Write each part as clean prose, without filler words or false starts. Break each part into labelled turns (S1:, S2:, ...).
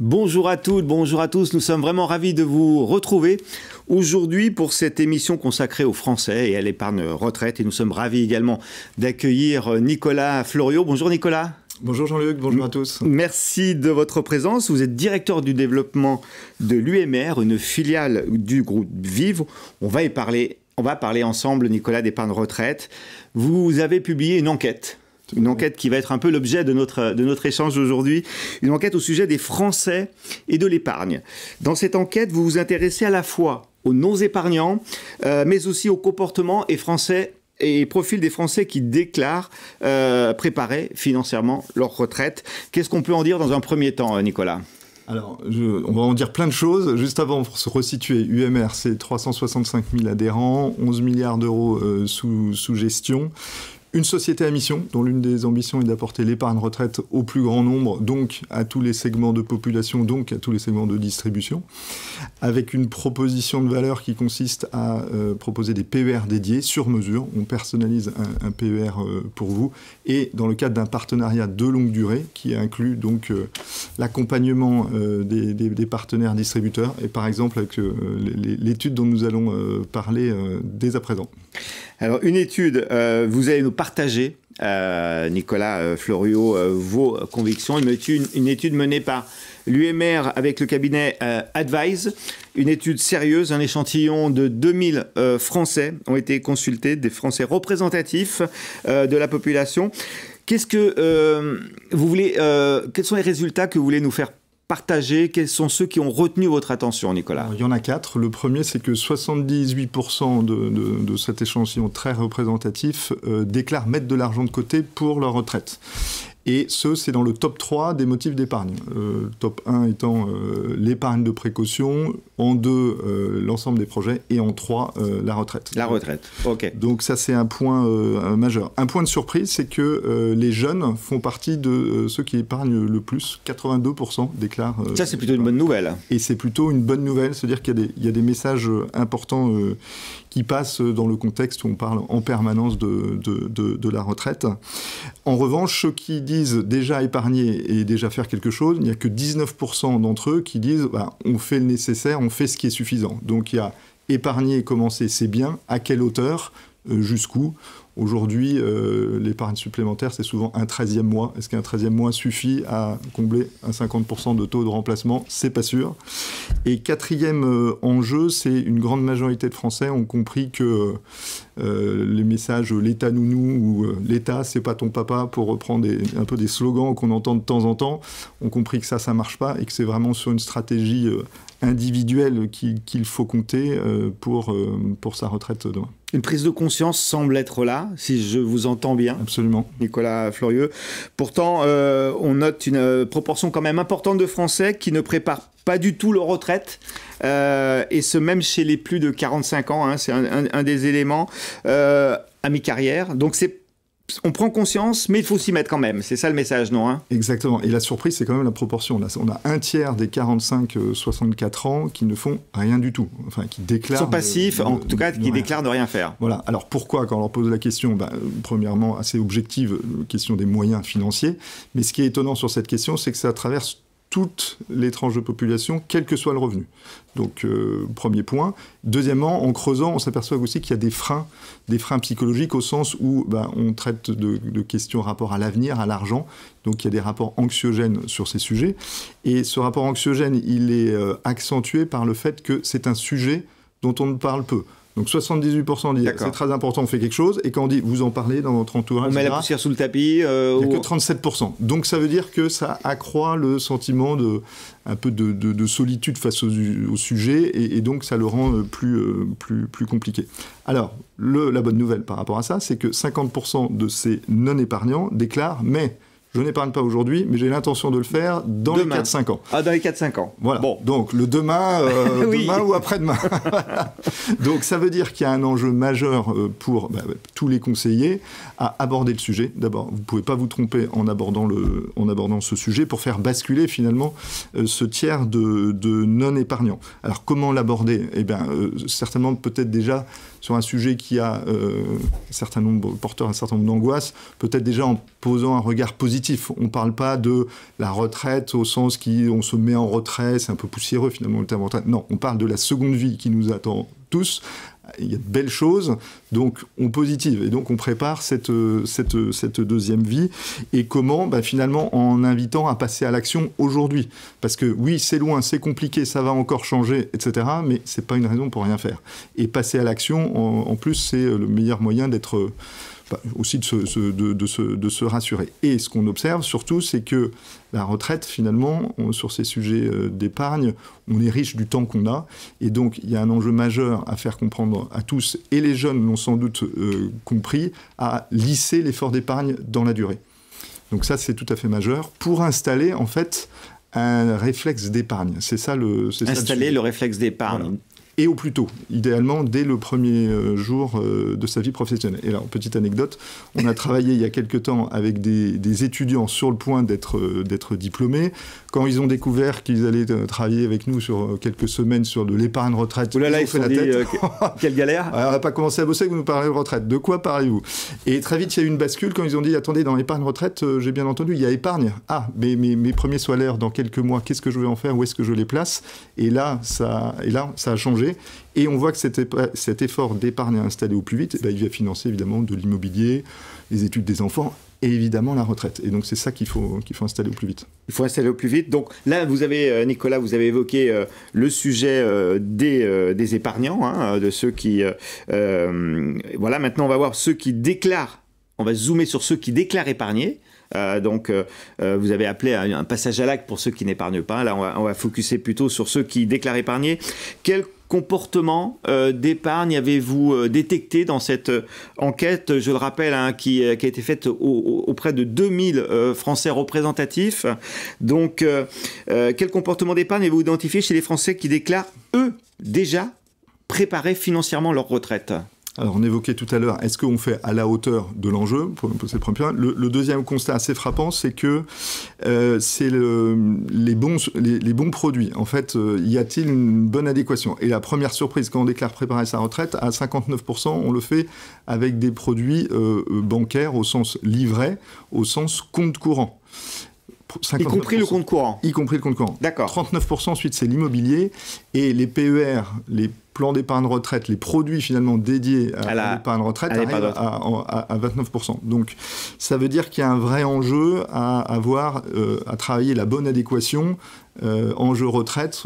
S1: Bonjour à toutes, bonjour à tous. Nous sommes vraiment ravis de vous retrouver aujourd'hui pour cette émission consacrée aux Français et à l'épargne retraite. Et nous sommes ravis également d'accueillir Nicolas Floriot. Bonjour Nicolas.
S2: Bonjour Jean-Luc, bonjour à tous.
S1: Merci de votre présence. Vous êtes directeur du développement de l'UMR, une filiale du groupe Vive. On va parler ensemble, Nicolas, d'épargne retraite. Vous avez publié une enquête qui va être un peu l'objet de notre échange aujourd'hui, une enquête au sujet des Français et de l'épargne. Dans cette enquête, vous vous intéressez à la fois aux non-épargnants, mais aussi au comportement et profil des Français qui déclarent préparer financièrement leur retraite. Qu'est-ce qu'on peut en dire dans un premier temps, Nicolas ?
S2: Alors, on va en dire plein de choses. Juste avant, pour se resituer, UMR, c'est 365 000 adhérents, 11 milliards d'euros sous gestion. Une société à mission, dont l'une des ambitions est d'apporter l'épargne retraite au plus grand nombre, donc à tous les segments de population, donc à tous les segments de distribution, avec une proposition de valeur qui consiste à proposer des PER dédiés sur mesure. On personnalise un PER pour vous, et dans le cadre d'un partenariat de longue durée qui inclut donc l'accompagnement des partenaires distributeurs, et par exemple avec l'étude dont nous allons parler dès à présent.
S1: Alors, une étude, vous allez nous partager, Nicolas Floriot, vos convictions. Une étude menée par l'UMR avec le cabinet Advise, une étude sérieuse, un échantillon de 2000 Français ont été consultés, des Français représentatifs de la population. Qu'est-ce que vous voulez, quels sont les résultats que vous voulez nous faire partager? Quels sont ceux qui ont retenu votre attention, Nicolas?
S2: Alors, il y en a 4. Le premier, c'est que 78% de cet échantillon très représentatif déclarent mettre de l'argent de côté pour leur retraite. Et c'est dans le top 3 des motifs d'épargne. Top 1 étant l'épargne de précaution, en 2, l'ensemble des projets, et en 3, la retraite.
S1: La retraite, ok.
S2: Donc ça, c'est un point majeur. Un point de surprise, c'est que les jeunes font partie de ceux qui épargnent le plus. 82% déclarent...
S1: ça, c'est plutôt une bonne nouvelle.
S2: Et c'est plutôt une bonne nouvelle, c'est-à-dire qu'il y a des messages importants qui passent dans le contexte où on parle en permanence de la retraite. En revanche, ceux qui disent déjà épargner et déjà faire quelque chose, il n'y a que 19% d'entre eux qui disent on fait le nécessaire, on fait ce qui est suffisant. Donc il y a épargner et commencer, c'est bien. À quelle hauteur ? Jusqu'où ? Aujourd'hui, l'épargne supplémentaire, c'est souvent un 13e mois. Est-ce qu'un 13e mois suffit à combler un 50% de taux de remplacement ? C'est pas sûr. Et quatrième enjeu, c'est une grande majorité de Français ont compris que les messages « l'État nounou » ou « l'État, c'est pas ton papa » pour reprendre un peu des slogans qu'on entend de temps en temps, ont compris que ça marche pas et que c'est vraiment sur une stratégie individuelle qu'il faut compter pour sa retraite demain.
S1: Une prise de conscience semble être là, si je vous entends bien.
S2: Absolument.
S1: Nicolas Floriot. Pourtant, on note une proportion quand même importante de Français qui ne préparent pas du tout leur retraite, et ce même chez les plus de 45 ans, hein, c'est un des éléments à mi-carrière. Donc on prend conscience, mais il faut s'y mettre quand même. C'est ça le message, non hein ?
S2: Exactement. Et la surprise, c'est quand même la proportion. Là, on a un tiers des 45-64 ans qui ne font rien du tout. Enfin, qui déclarent...
S1: Ils sont passifs, en tout cas, qui déclarent de rien faire.
S2: Voilà. Alors, pourquoi, quand on leur pose la question, premièrement, assez objective, question des moyens financiers. Mais ce qui est étonnant sur cette question, c'est que ça traverse toutes les tranches de population, quel que soit le revenu. Donc, premier point. Deuxièmement, en creusant, on s'aperçoit aussi qu'il y a des freins psychologiques au sens où on traite de questions rapport à l'avenir, à l'argent. Donc, il y a des rapports anxiogènes sur ces sujets. Et ce rapport anxiogène, il est accentué par le fait que c'est un sujet dont on ne parle peu. Donc 78% disent c'est très important, on fait quelque chose. Et quand on dit vous en parlez dans votre entourage,
S1: on met la poussière sous le tapis.
S2: Il n'y a que 37%. Donc ça veut dire que ça accroît le sentiment un peu de solitude face au sujet, et donc ça le rend plus compliqué. Alors, la bonne nouvelle par rapport à ça, c'est que 50% de ces non-épargnants déclarent mais je n'épargne pas aujourd'hui, mais j'ai l'intention de le faire dans les 4-5 ans.
S1: Ah, dans les 4-5 ans.
S2: Voilà. Bon. Donc, le demain,
S1: oui.
S2: Demain ou après-demain. Donc, ça veut dire qu'il y a un enjeu majeur pour tous les conseillers à aborder le sujet. D'abord, vous ne pouvez pas vous tromper en abordant ce sujet pour faire basculer, finalement, ce tiers de non-épargnants. Alors, comment l'aborder ? Eh bien, certainement, peut-être déjà sur un sujet qui a porteur un certain nombre d'angoisses, peut-être déjà en posant un regard positif. On ne parle pas de la retraite au sens on se met en retrait, c'est un peu poussiéreux finalement le terme retraite. Non, on parle de la seconde vie qui nous attend tous. Il y a de belles choses, donc on positive, et donc on prépare cette deuxième vie. Et comment ? Finalement, en invitant à passer à l'action aujourd'hui. Parce que oui, c'est loin, c'est compliqué, ça va encore changer, etc. Mais c'est pas une raison pour rien faire. Et passer à l'action, en plus, c'est le meilleur moyen d'être... aussi de se rassurer. Et ce qu'on observe surtout, c'est que la retraite, finalement, sur ces sujets d'épargne, on est riche du temps qu'on a. Et donc, il y a un enjeu majeur à faire comprendre à tous, et les jeunes l'ont sans doute compris, à lisser l'effort d'épargne dans la durée. Donc ça, c'est tout à fait majeur pour installer, en fait, un réflexe d'épargne. C'est ça
S1: installer le réflexe d'épargne.
S2: Voilà. Et au plus tôt, idéalement dès le premier jour de sa vie professionnelle. Et là, petite anecdote, on a travaillé il y a quelque temps avec des étudiants sur le point d'être diplômés. Quand ils ont découvert qu'ils allaient travailler avec nous sur quelques semaines sur de l'épargne retraite,
S1: ils ont fait la tête. Quelle galère.
S2: On n'a pas commencé à bosser, vous nous parlez de retraite. De quoi parlez-vous? Et très vite, il y a eu une bascule quand ils ont dit, attendez, dans l'épargne retraite, j'ai bien entendu, il y a épargne. Ah, mais mes premiers salaires dans quelques mois, qu'est-ce que je vais en faire? Où est-ce que je les place? Et là, ça a changé. Et on voit que cet effort d'épargne installé au plus vite, il va financer évidemment de l'immobilier, les études des enfants et évidemment la retraite. Et donc c'est ça qu'il faut installer au plus vite.
S1: Il faut installer au plus vite. Donc là, Nicolas, vous avez évoqué le sujet des épargnants, hein, de ceux qui... voilà, maintenant on va voir ceux qui déclarent. On va zoomer sur ceux qui déclarent épargner. Vous avez appelé un passage à l'acte pour ceux qui n'épargnent pas. Là, on va focuser plutôt sur ceux qui déclarent épargner. Quel comportement d'épargne avez-vous détecté dans cette enquête, je le rappelle, hein, qui a été faite auprès de 2000 Français représentatifs. Donc, quel comportement d'épargne avez-vous identifié chez les Français qui déclarent, eux, déjà préparer financièrement leur retraite ?
S2: Alors, on évoquait tout à l'heure, est-ce qu'on fait à la hauteur de l'enjeu pour poser le premier point. Le deuxième constat assez frappant, c'est que c'est les bons produits. En fait, y a-t-il une bonne adéquation? Et la première surprise, quand on déclare préparer sa retraite, à 59%, on le fait avec des produits bancaires au sens livret, au sens compte courant.
S1: Y compris le compte courant.
S2: Y compris le compte courant.
S1: D'accord.
S2: 39% ensuite, c'est l'immobilier. Et les PER, les plans d'épargne retraite, les produits finalement dédiés à l'épargne retraite arrivent à 29%. Donc, ça veut dire qu'il y a un vrai enjeu à travailler la bonne adéquation enjeu retraite,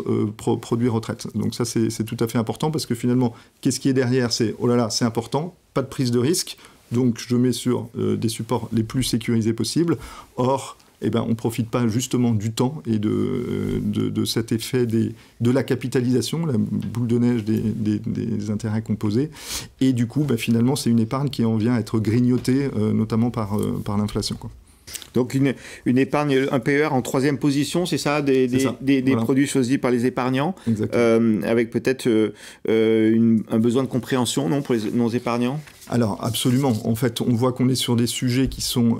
S2: produit retraite. Donc ça, c'est tout à fait important parce que finalement, qu'est-ce qui est derrière? C'est, oh là là, c'est important, pas de prise de risque. Donc, je mets sur des supports les plus sécurisés possibles. Or, on ne profite pas justement du temps et de cet effet de la capitalisation, la boule de neige des intérêts composés. Et du coup, finalement, c'est une épargne qui en vient à être grignotée, notamment par l'inflation, quoi.
S1: Donc une épargne, un PER en troisième position, c'est ça, des voilà, produits choisis par les épargnants, avec peut-être un besoin de compréhension, non, pour les non-épargnants?
S2: Alors absolument, en fait on voit qu'on est sur des sujets qui sont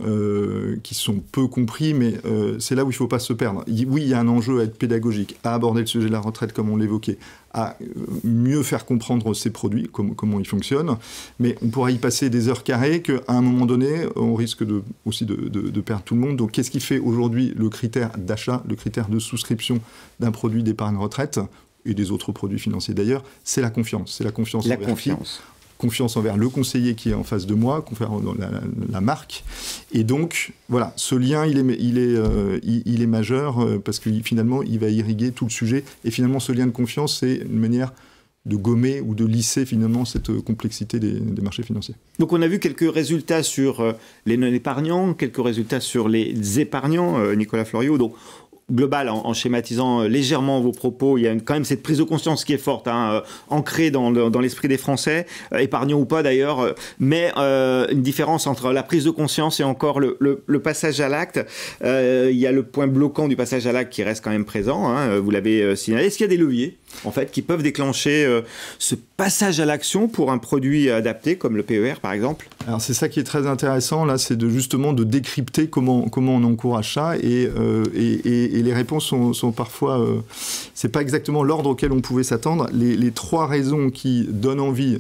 S2: peu compris, mais c'est là où il ne faut pas se perdre. Oui, il y a un enjeu à être pédagogique, à aborder le sujet de la retraite comme on l'évoquait, à mieux faire comprendre ces produits, comment ils fonctionnent, mais on pourra y passer des heures carrées qu'à un moment donné, on risque aussi de perdre tout le monde. Donc qu'est-ce qui fait aujourd'hui le critère d'achat, le critère de souscription d'un produit d'épargne retraite, et des autres produits financiers d'ailleurs, c'est la confiance. C'est la confiance envers qui ? Confiance envers le conseiller qui est en face de moi, confiance dans la marque. Et donc, voilà, ce lien, il est majeur parce que finalement, il va irriguer tout le sujet. Et finalement, ce lien de confiance, c'est une manière de gommer ou de lisser finalement cette complexité des marchés financiers.
S1: Donc on a vu quelques résultats sur les non-épargnants, quelques résultats sur les épargnants, Nicolas Floriot. Donc, global, en schématisant légèrement vos propos, il y a quand même cette prise de conscience qui est forte, hein, ancrée dans l'esprit des Français, épargnants ou pas d'ailleurs, mais une différence entre la prise de conscience et encore le passage à l'acte. Il y a le point bloquant du passage à l'acte qui reste quand même présent, hein, vous l'avez signalé. Est-ce qu'il y a des leviers en fait, qui peuvent déclencher ce passage à l'action pour un produit adapté, comme le PER, par exemple?
S2: Alors, c'est ça qui est très intéressant, là, c'est justement de décrypter comment on encourage ça, et les réponses sont parfois... c'est pas exactement l'ordre auquel on pouvait s'attendre. Les 3 raisons qui donnent envie,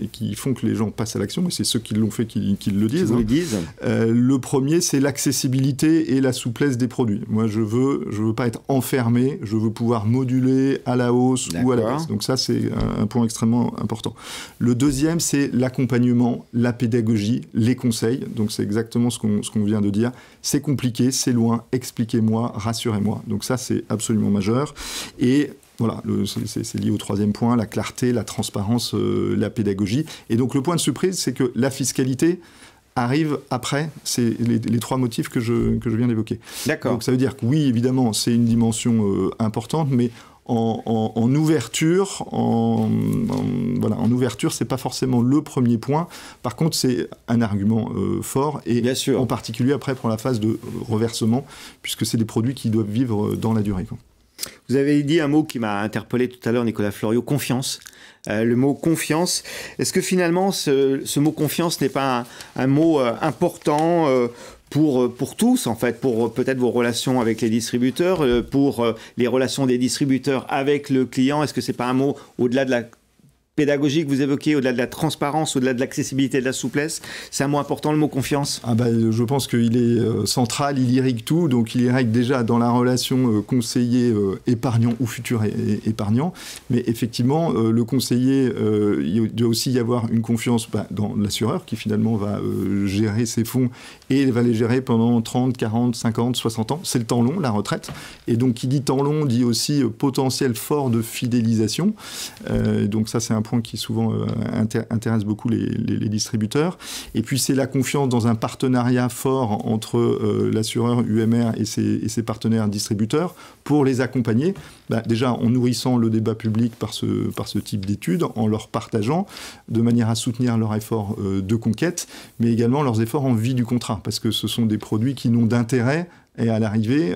S2: et qui font que les gens passent à l'action, et c'est ceux qui l'ont fait qui le disent.
S1: Qui vous le disent.
S2: Le premier, c'est l'accessibilité et la souplesse des produits. Moi, je veux pas être enfermé, je veux pouvoir moduler à la hausse ou à la baisse. Donc ça, c'est un point extrêmement important. Le deuxième, c'est l'accompagnement, la pédagogie, les conseils. Donc c'est exactement ce qu'on vient de dire. C'est compliqué, c'est loin, expliquez-moi, rassurez-moi. Donc ça, c'est absolument majeur. Et voilà, c'est lié au 3e point, la clarté, la transparence, la pédagogie. Et donc le point de surprise, c'est que la fiscalité arrive après les 3 motifs que je viens d'évoquer.
S1: D'accord.
S2: Donc ça veut dire que oui, évidemment, c'est une dimension importante, mais en ouverture, voilà, en ouverture, c'est pas forcément le premier point. Par contre, c'est un argument fort, et
S1: bien sûr,
S2: en particulier après pour la phase de reversement, puisque c'est des produits qui doivent vivre dans la durée, quoi.
S1: Vous avez dit un mot qui m'a interpellé tout à l'heure, Nicolas Fleuriot, confiance. Le mot confiance, est-ce que finalement ce mot confiance n'est pas un mot important pour tous, en fait, pour peut-être vos relations avec les distributeurs, pour les relations des distributeurs avec le client? Est-ce que c'est pas un mot au-delà de la pédagogie que vous évoquez, au-delà de la transparence, au-delà de l'accessibilité, de la souplesse? C'est un mot important, le mot confiance?
S2: Je pense qu'il est central, il irrigue tout. Donc il irrigue déjà dans la relation conseiller-épargnant ou futur épargnant. Mais effectivement, le conseiller, il doit aussi y avoir une confiance dans l'assureur qui finalement va gérer ses fonds, et il va les gérer pendant 30, 40, 50, 60 ans. C'est le temps long, la retraite. Et donc qui dit temps long dit aussi potentiel fort de fidélisation. Donc ça, c'est un point qui souvent intéresse beaucoup les distributeurs. Et puis c'est la confiance dans un partenariat fort entre l'assureur UMR et ses partenaires distributeurs pour les accompagner, déjà en nourrissant le débat public par ce type d'études, en leur partageant de manière à soutenir leurs efforts de conquête, mais également leurs efforts en vie du contrat, parce que ce sont des produits qui n'ont d'intérêt et à l'arrivée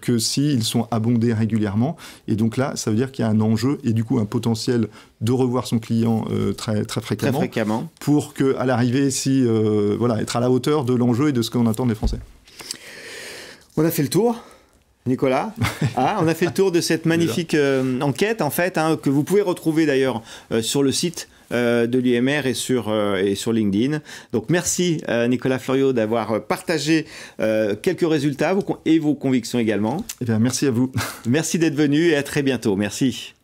S2: que s'ils sont abondés régulièrement. Et donc là, ça veut dire qu'il y a un enjeu et du coup un potentiel de revoir son client très fréquemment, pour qu'à l'arrivée, être à la hauteur de l'enjeu et de ce qu'on attend des Français.
S1: On a fait le tour, Nicolas. On a fait le tour de cette magnifique enquête, en fait, que vous pouvez retrouver d'ailleurs sur le site de l'UMR et sur LinkedIn. Donc merci Nicolas Fleuriot d'avoir partagé quelques résultats et vos convictions également.
S2: Eh bien, merci à vous.
S1: Merci d'être venu et à très bientôt. Merci.